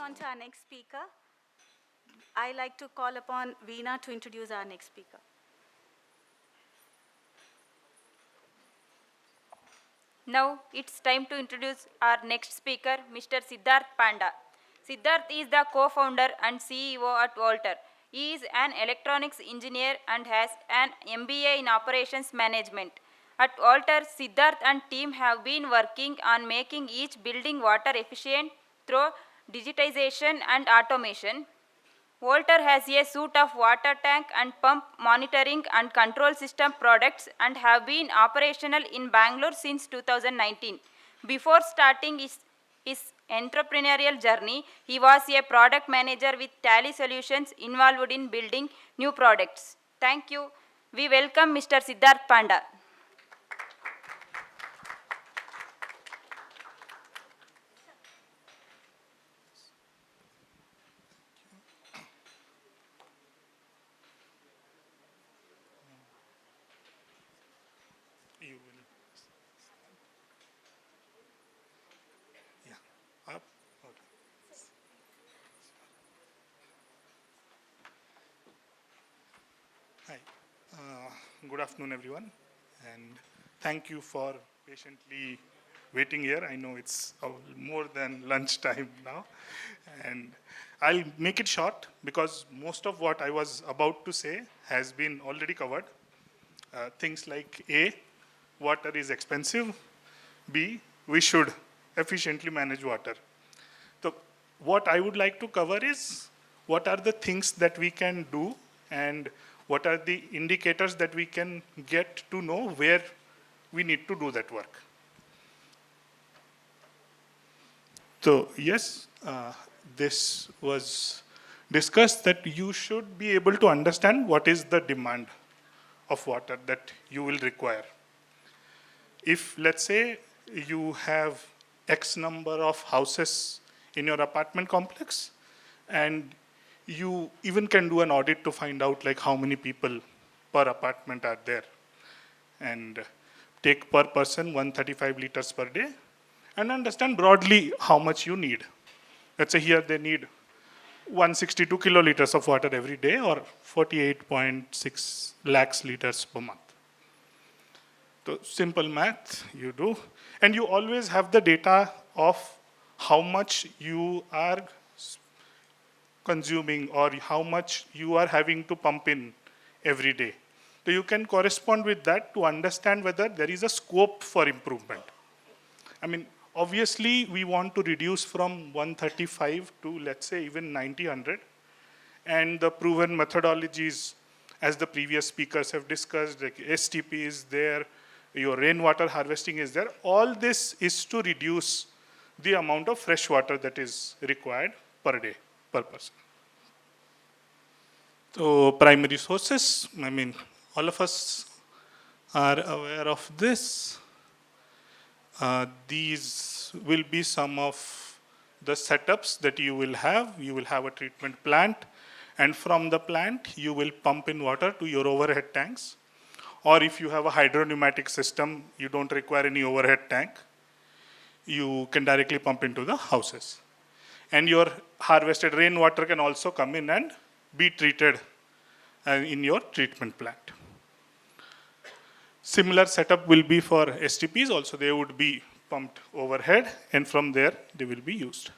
on to our next speaker. I like to call upon Veena to introduce our next speaker. Now it's time to introduce our next speaker, Mr. Siddharth Panda. Siddharth is the co-founder and CEO at Waltr. He is an electronics engineer and has an MBA in operations management. At Waltr, Siddharth and team have been working on making each building water efficient through digitization and automation. Waltr has a suite of water tank and pump monitoring and control system products and have been operational in Bangalore since 2019. Before starting his entrepreneurial journey, he was a product manager with Tally Solutions involved in building new products. Thank you. We welcome Mr. Siddharth Panda. You will. Yeah. Up. Okay. Hi. Good afternoon, everyone, and thank you for patiently waiting here. I know it's more than lunchtime now, and I'll make it short because most of what I was about to say has been already covered. Things like A, water is expensive. B, we should efficiently manage water. So what I would like to cover is what are the things that we can do and what are the indicators that we can get to know where we need to do that work. So yes, this was discussed that you should be able to understand what is the demand of water that you will require. If, let's say, you have X number of houses in your apartment complex, and you even can do an audit to find out like how many people per apartment are there, and take per person 135 liters per day, and understand broadly how much you need. Let's say here they need 162 kiloliters of water every day or 48.6 lakhs liters per month. So simple math you do. And you always have the data of how much you are consuming or how much you are having to pump in every day. So you can correspond with that to understand whether there is a scope for improvement. I mean, obviously we want to reduce from 135 to, let's say, even 90-100. And the proven methodologies, as the previous speakers have discussed, like STP is there, your rainwater harvesting is there. All this is to reduce the amount of fresh water that is required per day, per person. So primary sources, I mean, all of us are aware of this. These will be some of the setups that you will have. You will have a treatment plant, and from the plant, you will pump in water to your overhead tanks. Or if you have a hydro-pneumatic system, you don't require any overhead tank. You can directly pump into the houses. And your harvested rainwater can also come in and be treated in your treatment plant. Similar setup will be for STPs. Also, they would be pumped overhead, and from there, they will be used.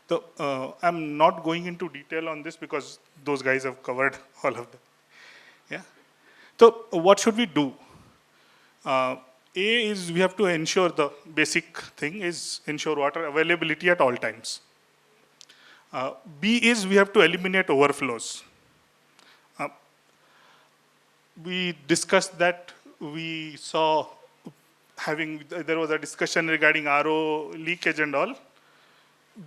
So I'm not going into detail on this because those guys have covered all of them. Yeah. So what should we do? A is we have to ensure the basic thing is ensure water availability at all times. B is we have to eliminate overflows. We discussed that we saw there was a discussion regarding RO leakage and all.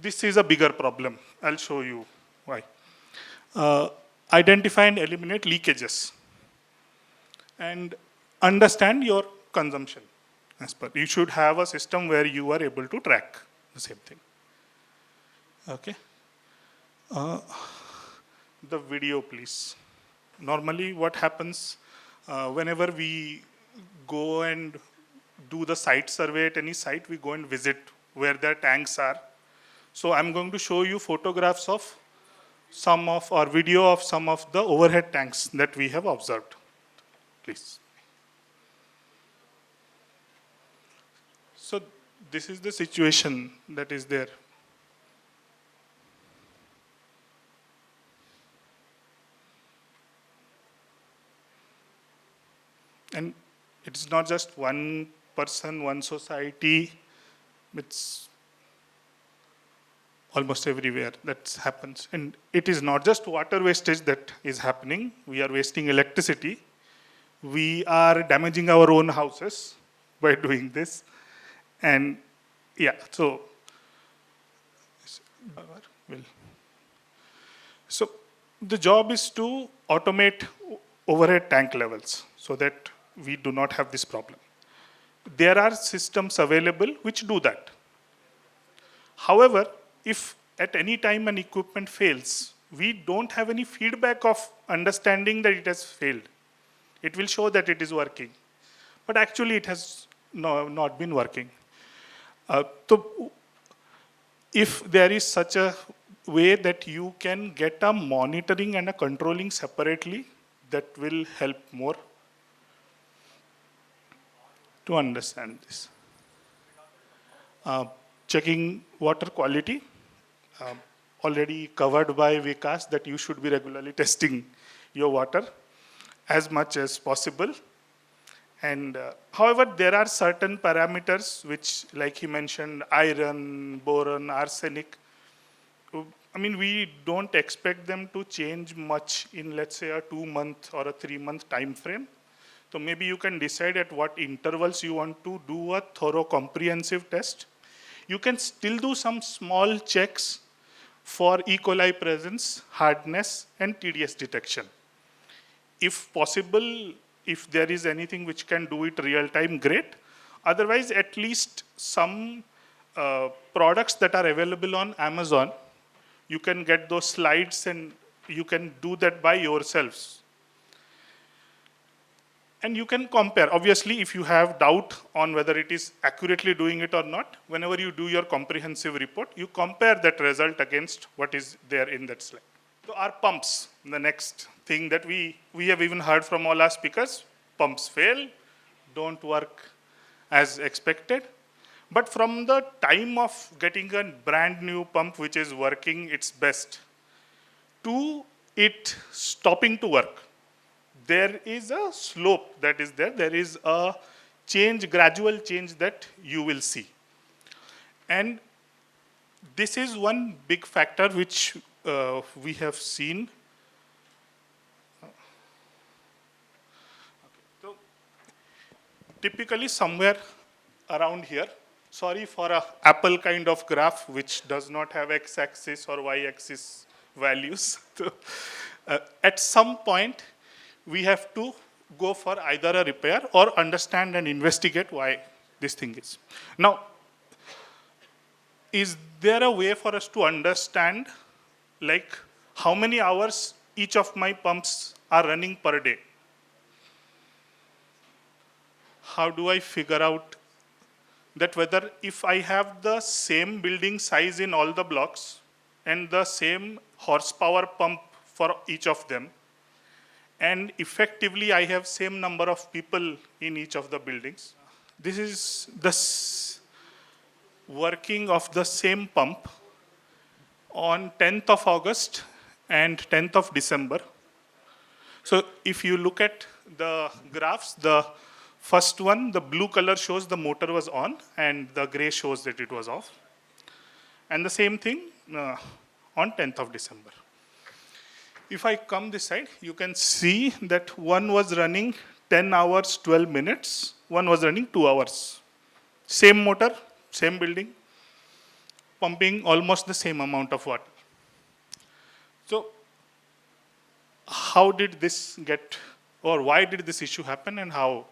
This is a bigger problem. I'll show you why. Identify and eliminate leakages. And understand your consumption. You should have a system where you are able to track the same thing. Okay. The video, please. Normally, what happens whenever we go and do the site survey at any site, we go and visit where their tanks are. So I'm going to show you photographs of some of, or video of some of the overhead tanks that we have observed. Please. So this is the situation that is there. And it's not just one person, one society, it's almost everywhere that happens. And it is not just water wastage that is happening. We are wasting electricity. We are damaging our own houses by doing this. And yeah, so the job is to automate overhead tank levels so that we do not have this problem. There are systems available which do that. However, if at any time an equipment fails, we don't have any feedback of understanding that it has failed. It will show that it is working, but actually it has not been working. So if there is such a way that you can get a monitoring and a controlling separately, that will help more to understand this. Checking water quality, already covered by Vikas that you should be regularly testing your water as much as possible. And however, there are certain parameters which, like he mentioned, iron, boron, arsenic. I mean, we don't expect them to change much in, let's say, a 2-month or a 3-month time frame. So maybe you can decide at what intervals you want to do a thorough comprehensive test. You can still do some small checks for E. coli presence, hardness, and TDS detection. If possible, if there is anything which can do it real time, great. Otherwise, at least some products that are available on Amazon, you can get those slides and you can do that by yourselves. And you can compare. Obviously, if you have doubt on whether it is accurately doing it or not, whenever you do your comprehensive report, you compare that result against what is there in that slide. So our pumps, the next thing that we have even heard from all our speakers, pumps fail, don't work as expected. But from the time of getting a brand new pump which is working its best to it stopping to work, there is a slope that is there. There is a change, gradual change that you will see. And this is one big factor which we have seen. So, typically somewhere around here, sorry for a apple kind of graph which does not have x-axis or y-axis values. So, at some point, we have to go for either a repair or understand and investigate why this thing is. Now, is there a way for us to understand like how many hours each of my pumps are running per day? How do I figure out that whether if I have the same building size in all the blocks and the same horsepower pump for each of them, and effectively I have same number of people in each of the buildings. This is the working of the same pump on 10th of August and 10th of December. So if you look at the graphs, the first one, the blue color shows the motor was on and the gray shows that it was off. And the same thing on 10th of December. If I come this side, you can see that one was running 10 hours, 12 minutes. One was running 2 hours. Same motor, same building, pumping almost the same amount of water. So how did this get, or why did this issue happen and how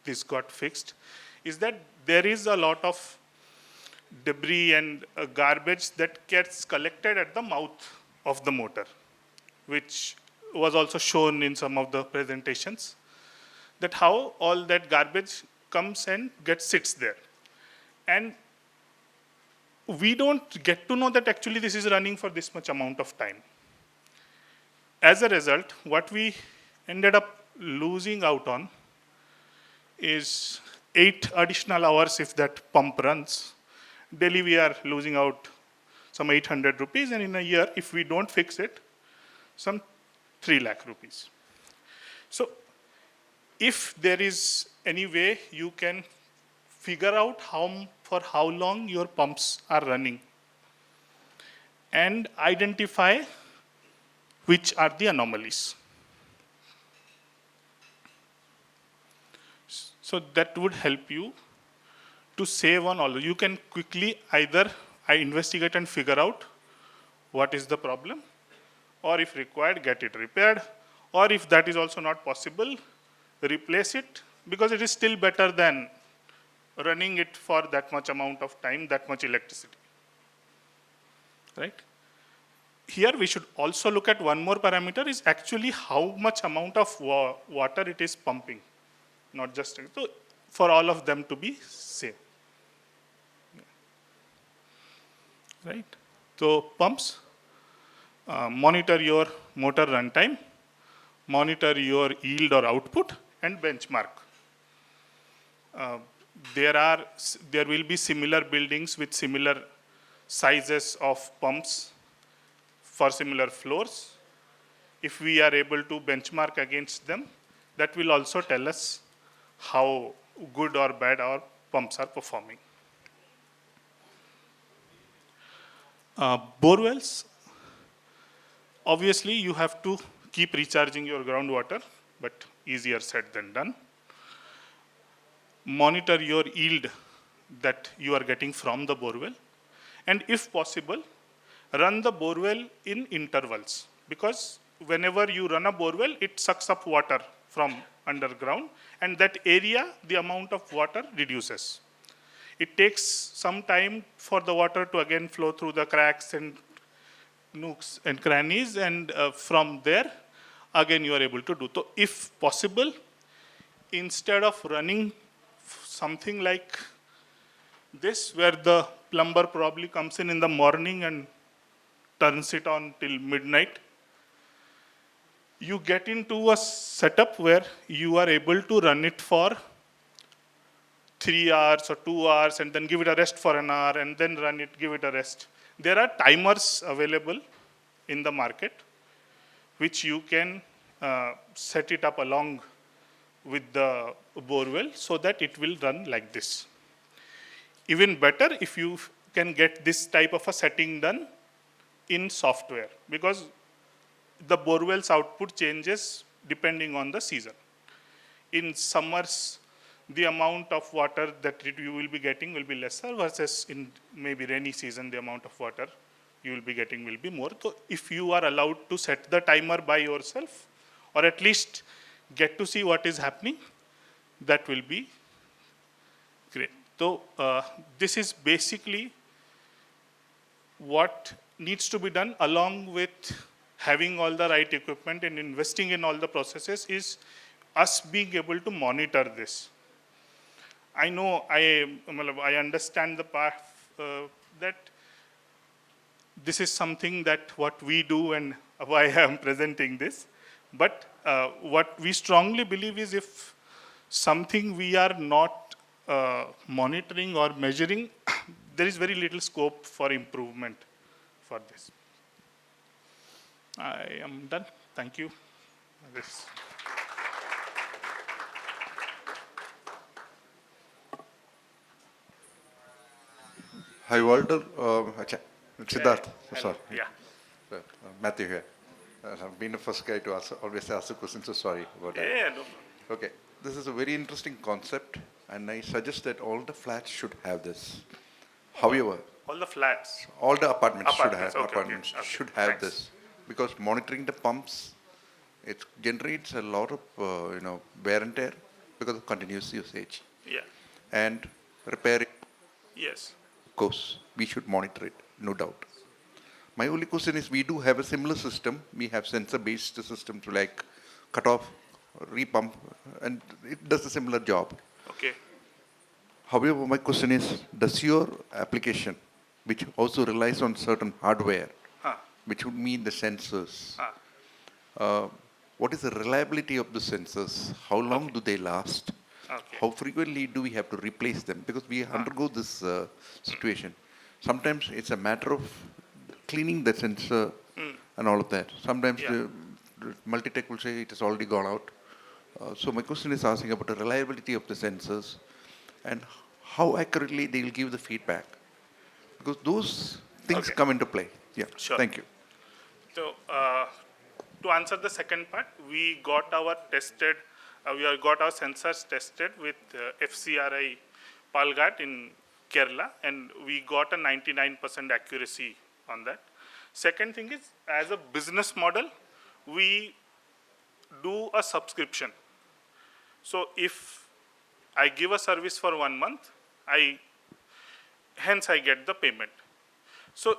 this got fixed? Is that there is a lot of debris and garbage that gets collected at the mouth of the motor, which was also shown in some of the presentations, that how all that garbage comes and sits there. And we don't get to know that actually this is running for this much amount of time. As a result, what we ended up losing out on is 8 additional hours if that pump runs. Daily we are losing out some 800 rupees, and in a year, if we don't fix it, some 3 lakh rupees. So if there is any way you can figure out for how long your pumps are running and identify which are the anomalies. So that would help you to save on all. You can quickly either investigate and figure out what is the problem, or if required, get it repaired, or if that is also not possible, replace it, because it is still better than running it for that much amount of time, that much electricity. Right? Here we should also look at one more parameter, is actually how much amount of water it is pumping, not just so for all of them to be same. Right? So pumps, monitor your motor runtime, monitor your yield or output, and benchmark. There will be similar buildings with similar sizes of pumps for similar floors. If we are able to benchmark against them, that will also tell us how good or bad our pumps are performing. Bore wells, obviously you have to keep recharging your groundwater, but easier said than done. Monitor your yield that you are getting from the borewell, and if possible, run the borewell in intervals, because whenever you run a borewell, it sucks up water from underground, and that area, the amount of water reduces. It takes some time for the water to again flow through the cracks and nooks and crannies, and from there, again you are able to do. So if possible, instead of running something like this, where the plumber probably comes in the morning and turns it on till midnight, you get into a setup where you are able to run it for 3 hours or 2 hours, and then give it a rest for an hour, and then run it, give it a rest. There are timers available in the market, which you can set it up along with the borewell so that it will run like this. Even better if you can get this type of a setting done in software, because the borewell's output changes depending on the season. In summers, the amount of water that you will be getting will be lesser, versus in maybe rainy season, the amount of water you will be getting will be more. So if you are allowed to set the timer by yourself, or at least get to see what is happening, that will be great. So this is basically what needs to be done, along with having all the right equipment and investing in all the processes, is us being able to monitor this. I know, I understand the part that this is something that what we do and why I am presenting this. But what we strongly believe is, if something we are not monitoring or measuring, there is very little scope for improvement for this. I am done. Thank you. Hi, Waltr. Siddharth. Sorry. Yeah. Matthew here. I've been the first guy to always ask the question, so sorry about that. Yeah, no. Okay. This is a very interesting concept, and I suggest that all the flats should have this. However, All the flats. all the apartments Okay. should have Thanks. this, because monitoring the pumps, it generates a lot of wear and tear because of continuous usage. Yeah. And repairing, Yes. of course, we should monitor it, no doubt. My only question is, we do have a similar system. We have sensor-based system to like cut off, repump, and it does a similar job. Okay. However, my question is, does your application which also relies on certain hardware, Huh. which would mean the sensors. Huh. What is the reliability of the sensors? How long do they last? Okay. How frequently do we have to replace them? Because we undergo this situation. Sometimes it's a matter of cleaning the sensor and all of that. Sometimes Yeah. the multi-tech will say it has already gone out. So my question is asking about the reliability of the sensors and how accurately they will give the feedback. Because those things Okay. come into play. Yeah, Sure. thank you. So, to answer the second part, we got our sensors tested with FCRI Palghat in Kerala, and we got a 99% accuracy on that. Second thing is, as a business model, we do a subscription. So if I give a service for 1 month, hence I get the payment. So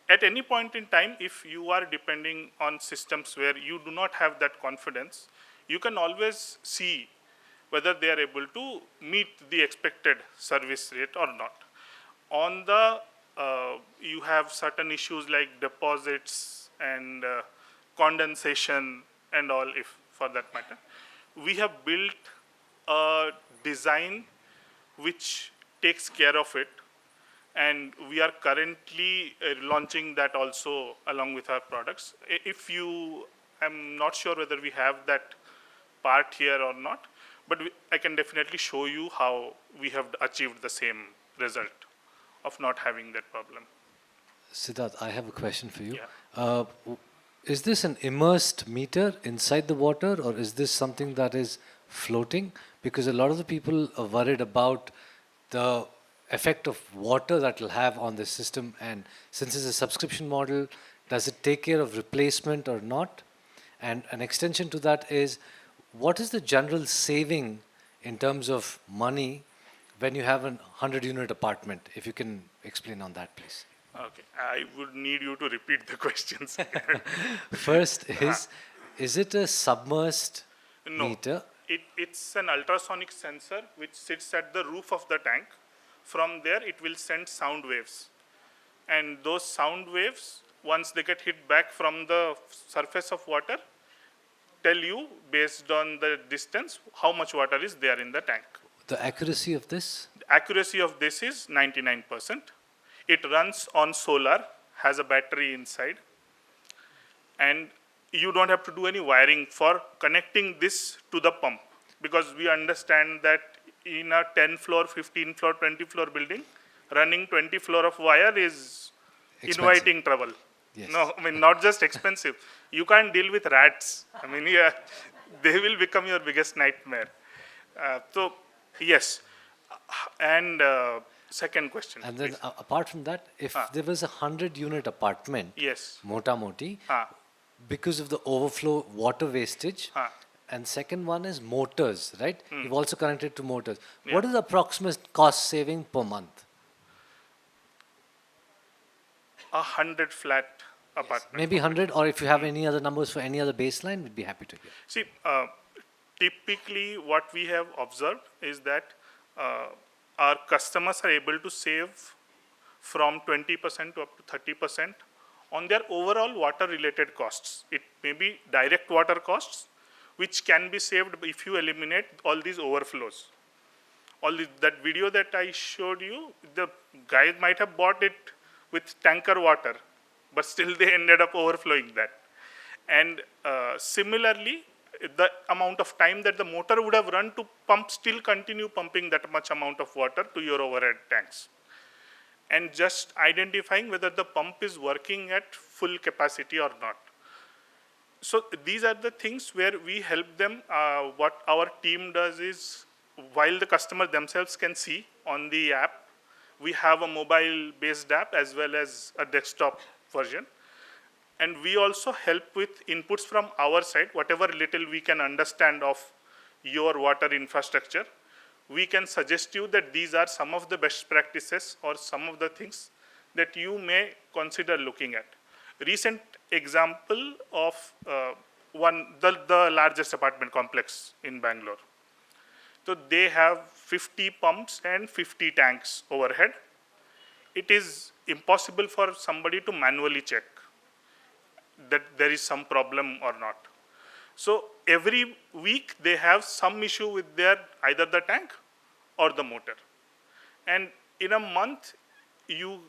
at any point in time, if you are depending on systems where you do not have that confidence, you can always see whether they are able to meet the expected service rate or not. On the, you have certain issues like deposits and condensation and all, if for that matter. We have built a design which takes care of it, and we are currently launching that also along with our products. If you, I'm not sure whether we have that part here or not, but I can definitely show you how we have achieved the same result of not having that problem. Siddharth, I have a question for you. Yeah. Is this an immersed meter inside the water, or is this something that is floating? Because a lot of the people are worried about the effect of water that will have on the system, and since it's a subscription model, does it take care of replacement or not? And an extension to that is, what is the general saving in terms of money when you have a 100-unit apartment? If you can explain on that, please. Okay, I would need you to repeat the questions. First is it a submersed No, meter? it's an ultrasonic sensor which sits at the roof of the tank. From there, it will send sound waves. And those sound waves, once they get hit back from the surface of water, tell you, based on the distance, how much water is there in the tank. The accuracy of this? The accuracy of this is 99%. It runs on solar, has a battery inside, and you don't have to do any wiring for connecting this to the pump, because we understand that in a 10-floor, 15-floor, 20-floor building, running 20 floor of wire is inviting trouble. Yes. No, I mean, not just expensive. You can't deal with rats. I mean, yeah, they will become your biggest nightmare. So, yes. And second question. And then please. apart from that, if there was a 100-unit apartment, Yes. mota moti, Ah. because of the overflow water wastage, and second one is motors, right? You've also connected to motors. Yeah. What is the approximate cost saving per month? 100 flat apartment. Maybe 100, or if you have any other numbers for any other baseline, we'd be happy to hear. See, typically what we have observed is that our customers are able to save from 20% to up to 30% on their overall water-related costs. It may be direct water costs, which can be saved if you eliminate all these overflows. That video that I showed you, the guys might have bought it with tanker water, but still they ended up overflowing that. And similarly, the amount of time that the motor would have run to pump still continue pumping that much amount of water to your overhead tanks. And just identifying whether the pump is working at full capacity or not. So these are the things where we help them. What our team does is, while the customer themselves can see on the app, we have a mobile-based app as well as a desktop version. And we also help with inputs from our side, whatever little we can understand of your water infrastructure. We can suggest you that these are some of the best practices or some of the things that you may consider looking at. Recent example of the largest apartment complex in Bangalore. So they have 50 pumps and 50 tanks overhead. it is impossible for somebody to manually check that there is some problem or not. So every week they have some issue with their either the tank or the motor. And in a month, you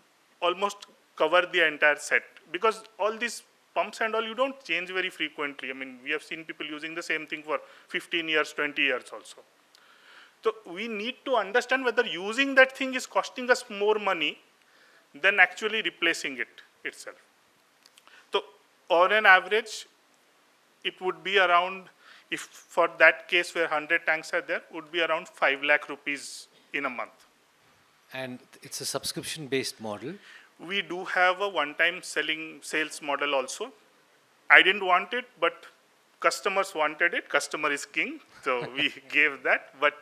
almost cover the entire set, because all these pumps and all you don't change very frequently. I mean, we have seen people using the same thing for 15 years, 20 years also. So we need to understand whether using that thing is costing us more money than actually replacing it itself. So on an average, it would be around, if for that case where 100 tanks are there, would be around 5 lakh rupees in a month. And it's a subscription-based model. We do have a one-time sales model also. I didn't want it, but customers wanted it. Customer is king, so we gave that. But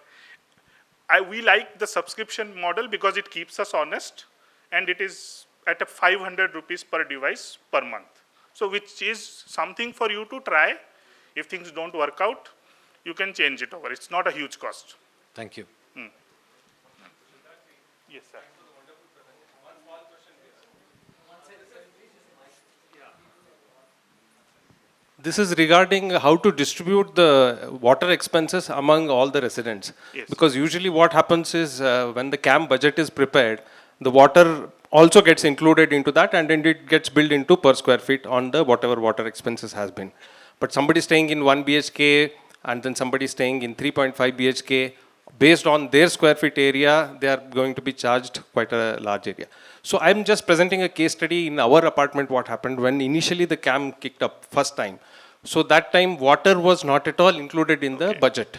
we like the subscription model because it keeps us honest, and it is at a 500 rupees per device per month. So which is something for you to try. If things don't work out, you can change it over. It's not a huge cost. Thank you. Yes, sir. This is regarding how to distribute the water expenses among all the residents. Yes. Because usually what happens is when the CAM budget is prepared, the water also gets included into that, and then it gets billed into per square feet on the whatever water expenses has been. But somebody staying in 1 BHK and then somebody staying in 3.5 BHK, based on their square feet area, they are going to be charged quite a large area. So I'm just presenting a case study in our apartment what happened when initially the CAM kicked up first time. So that time water was not at all included in the budget,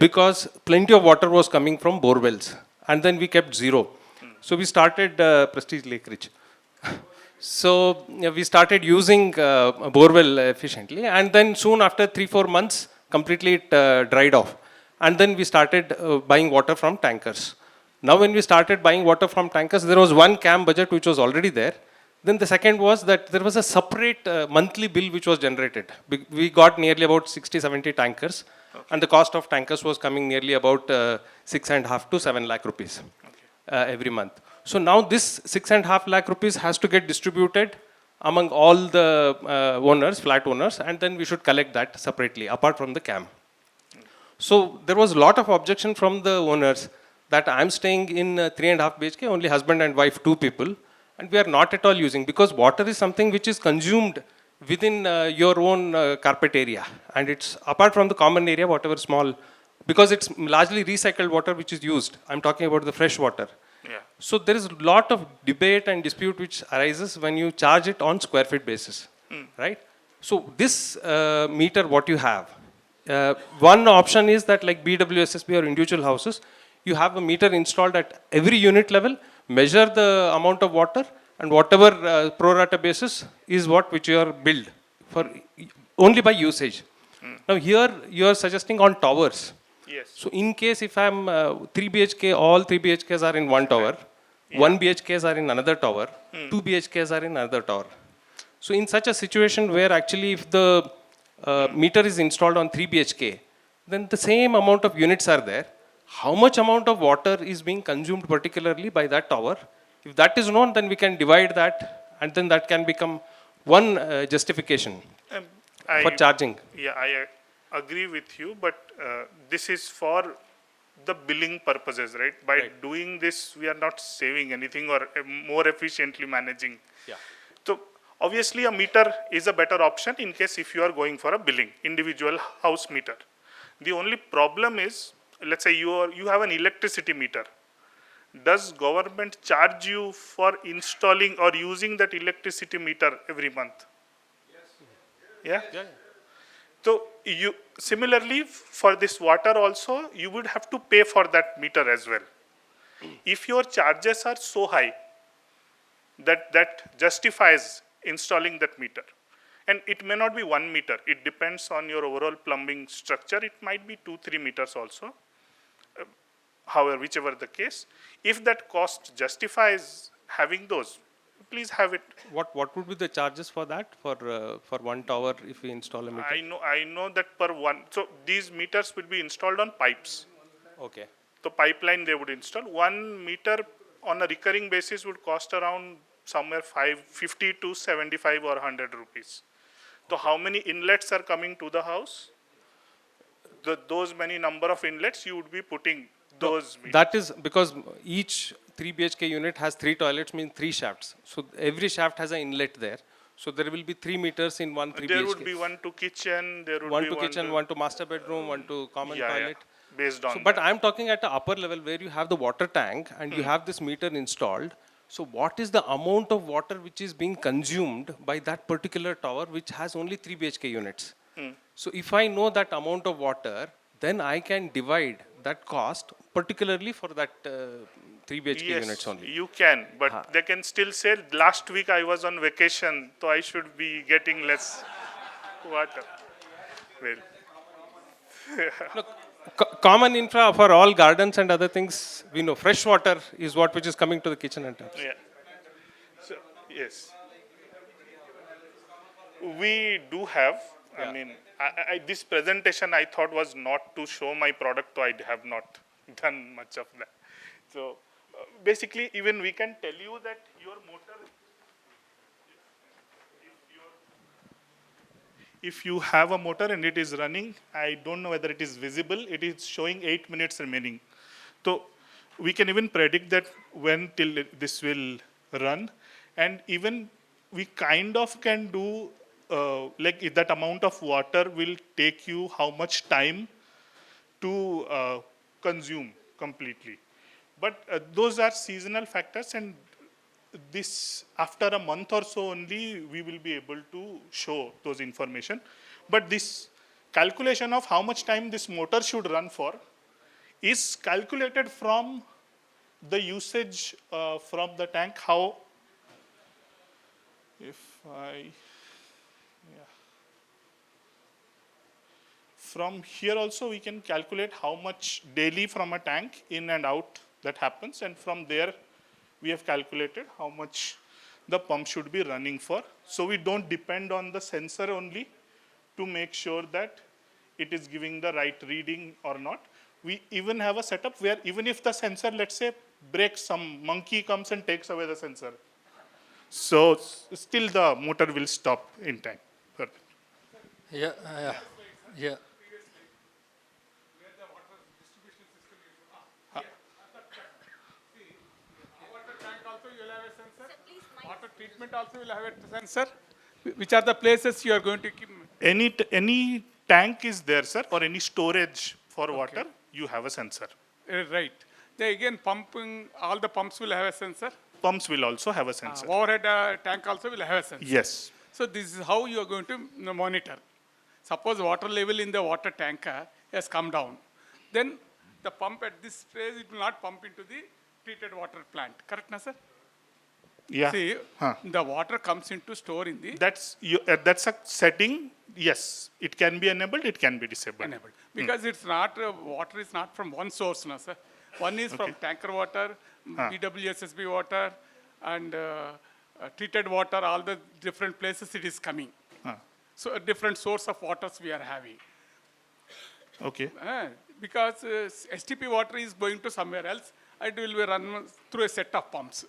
because plenty of water was coming from bore wells, and then we kept zero. So we started Prestige Lake Ridge. So we started using borewell efficiently, and then soon after 3-4 months, completely it dried off. And then we started buying water from tankers. Now when we started buying water from tankers, there was one CAM budget which was already there. Then the second was that there was a separate monthly bill which was generated. We got nearly about 60-70 tankers, and the cost of tankers was coming nearly about 6.5 to 7 lakh rupees every month. So now this 6.5 lakh rupees has to get distributed among all the owners, flat owners, and then we should collect that separately apart from the CAM. So there was a lot of objection from the owners that I'm staying in 3.5 BHK, only husband and wife, 2 people, and we are not at all using, because water is something which is consumed within your own carpet area, and it's apart from the common area, whatever small, because it's largely recycled water which is used. I'm talking about the fresh water. Yeah. So there is a lot of debate and dispute which arises when you charge it on square feet basis, right? So this meter what you have, one option is that like BWSSB or individual houses, you have a meter installed at every unit level, measure the amount of water, and whatever pro rata basis is what which you are billed for only by usage. Now here you are suggesting on towers. Yes. So in case if I'm 3 BHK, all 3 BHKs are in one tower, 1 BHKs are in another tower, 2 BHKs are in another tower. So in such a situation where actually if the meter is installed on 3 BHK, then the same amount of units are there. How much amount of water is being consumed particularly by that tower? If that is known, then we can divide that, and then that can become one justification for charging. Yeah, I agree with you, but this is for the billing purposes, right? By doing this, we are not saving anything or more efficiently managing. Yeah. So obviously a meter is a better option in case if you are going for a billing, individual house meter. The only problem is, let's say you have an electricity meter. Does government charge you for installing or using that electricity meter every month? Yes. Yeah? So you similarly for this water also, you would have to pay for that meter as well. If your charges are so high that justifies installing that meter, and it may not be 1 meter, it depends on your overall plumbing structure, it might be 2-3 meters also. However, whichever the case, if that cost justifies having those, please have it. What would be the charges for that, for one tower if we install a meter? I know that per one. So these meters will be installed on pipes. Okay. So pipeline they would install. 1 meter on a recurring basis would cost around somewhere 50 to 75 or 100 rupees. So how many inlets are coming to the house? Those many number of inlets you would be putting those. That is because each 3 BHK unit has 3 toilets, means 3 shafts. So every shaft has an inlet there. So there will be 3 meters in one 3 BHK. There would be one to kitchen, there would one be to kitchen, one to master bedroom, one to common toilet. Based on But that. I'm talking at the upper level where you have the water tank and you have this meter installed. So what is the amount of water which is being consumed by that particular tower which has only 3 BHK units? So if I know that amount of water, then I can divide that cost particularly for that 3 BHK units only. You can, but they can still say, last week I was on vacation, so I should be getting less water. Well, Look, common infra for all gardens and other things, we know fresh water is what which is coming to the kitchen and taps. yeah. So, yes. We do have, I mean, this presentation I thought was not to show my product, so I have not done much of that. So basically, even we can tell you that your motor, if you have a motor and it is running, I don't know whether it is visible, it is showing 8 minutes remaining. So we can even predict that when till this will run, and even we kind of can do like if that amount of water will take you how much time to consume completely. But those are seasonal factors, and this after a month or so only we will be able to show those information. But this calculation of how much time this motor should run for is calculated from the usage from the tank. How, if I, from here also we can calculate how much daily from a tank in and out that happens, and from there we have calculated how much the pump should be running for. So we don't depend on the sensor only to make sure that it is giving the right reading or not. We even have a setup where even if the sensor, let's say, breaks, some monkey comes and takes away the sensor, so still the motor will stop in time. Yeah. Water treatment also will have a sensor. Which are the places you are going to keep? Any tank is there, sir, or any storage for water, you have a sensor. Right. They again pumping, all the pumps will have a sensor. Pumps will also have a sensor. Overhead tank also will have a sensor. Yes. So this is how you are going to monitor. Suppose water level in the water tanker has come down. Then the pump at this phase, it will not pump into the treated water plant. Correct, na, sir? Yeah. See, the water comes into store in the... That's a setting, yes. It can be enabled, it can be disabled. Enabled. Because it's not, water is not from one source, no, sir. One is from tanker water, BWSSB water, and treated water, all the different places it is coming. So a different source of waters we are having. Okay. Because STP water is going to somewhere else, it will be run through a set of pumps.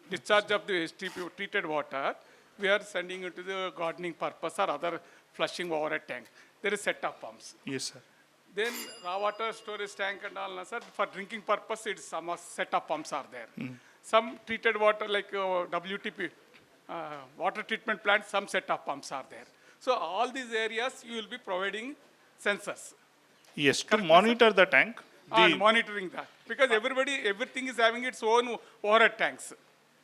Discharge of the STP treated water, we are sending it to the gardening purpose or other flushing over a tank. There is set of pumps. Yes, sir. Then raw water storage tank and all, sir, for drinking purpose, it's some set of pumps are there. Some treated water like WTP, water treatment plant, some set of pumps are there. So all these areas, you will be providing sensors. Yes, to monitor the tank. And monitoring that. Because everything is having its own overhead tanks.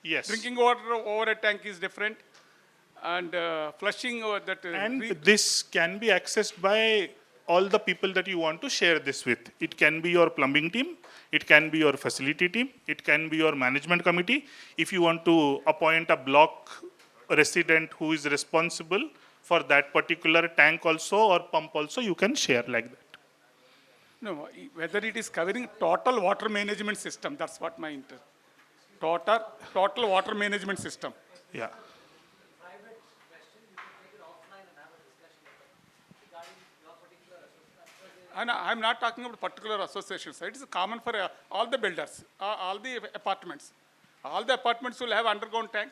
Yes. Drinking water overhead tank is different. And flushing that. And this can be accessed by all the people that you want to share this with. It can be your plumbing team. It can be your facility team. It can be your management committee. If you want to appoint a block resident who is responsible for that particular tank also or pump also, you can share like that. No, whether it is covering total water management system, that's what my interest. Total water management system. Yeah. And I'm not talking about particular associations. It is common for all the builders, all the apartments. All the apartments will have underground tank.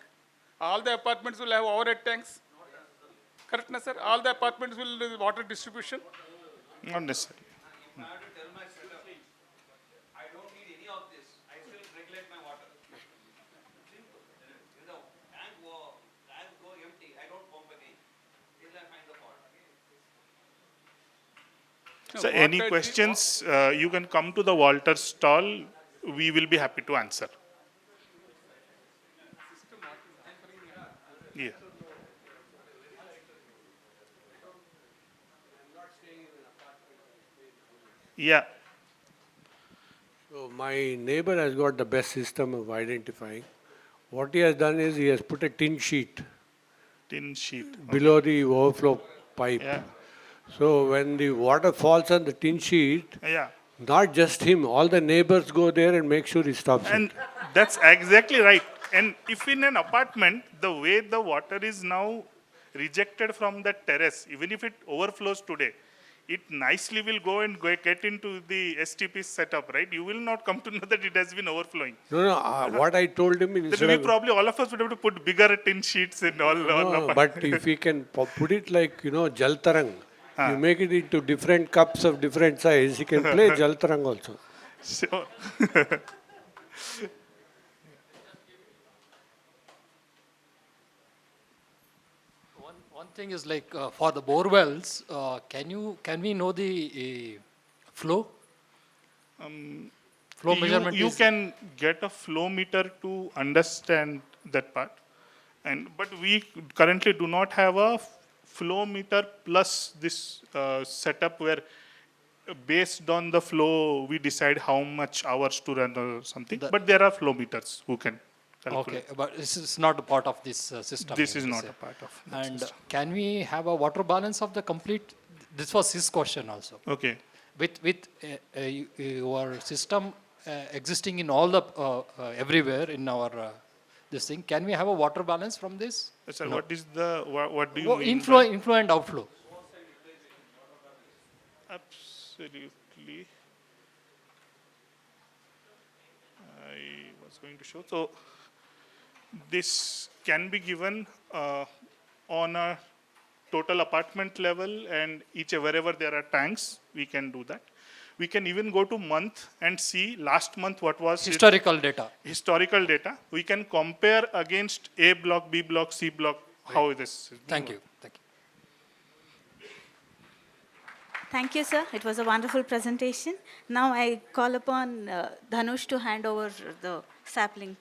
All the apartments will have overhead tanks. Correct, na, sir? All the apartments will do water distribution. Not necessarily. I don't need any of this. I still regulate my water. Simple. You know, tank go empty. I don't pump again. Till I find the fault. So any questions, you can come to the Waltr stall. We will be happy to answer. Yeah. Yeah. So my neighbor has got the best system of identifying. What he has done is he has put a tin sheet Tin sheet. below the overflow pipe. Yeah. So when the water falls on the tin sheet, Yeah. not just him, all the neighbors go there and make sure he stops And it. that's exactly right. And if in an apartment, the way the water is now rejected from the terrace, even if it overflows today, it nicely will go and get into the STP setup, right? You will not come to know that it has been overflowing. No, what I told him is Then we probably, all of us would have to put bigger tin sheets in all no, but if we can put it like, Jal Tarang, Huh. you make it into different cups of different size, he can play Jal Tarang also. So, One thing is like for the bore wells, can we know the flow? Flow measurement you is can get a flow meter to understand that part. But we currently do not have a flow meter plus this setup where based on the flow we decide how much hours to run or something. But there are flow meters who can calculate. okay, but this is not a part of this system. This you is mean to not say. a part of that And system. can we have a water balance of the complete? This was his question also. Okay. With your system existing in all the everywhere in our this thing, can we have a water balance from this? Sir, No. what is the, what do you mean? Inflow and outflow. Absolutely. I was going to show. So this can be given on a total apartment level, and wherever there are tanks, we can do that. We can even go to month and see last month what was Historical data. historical data. We can compare against A block, B block, C block, how this is. Thank you. Thank you. Thank you, sir. It was a wonderful presentation. Now I call upon Dhanush to hand over the sapling.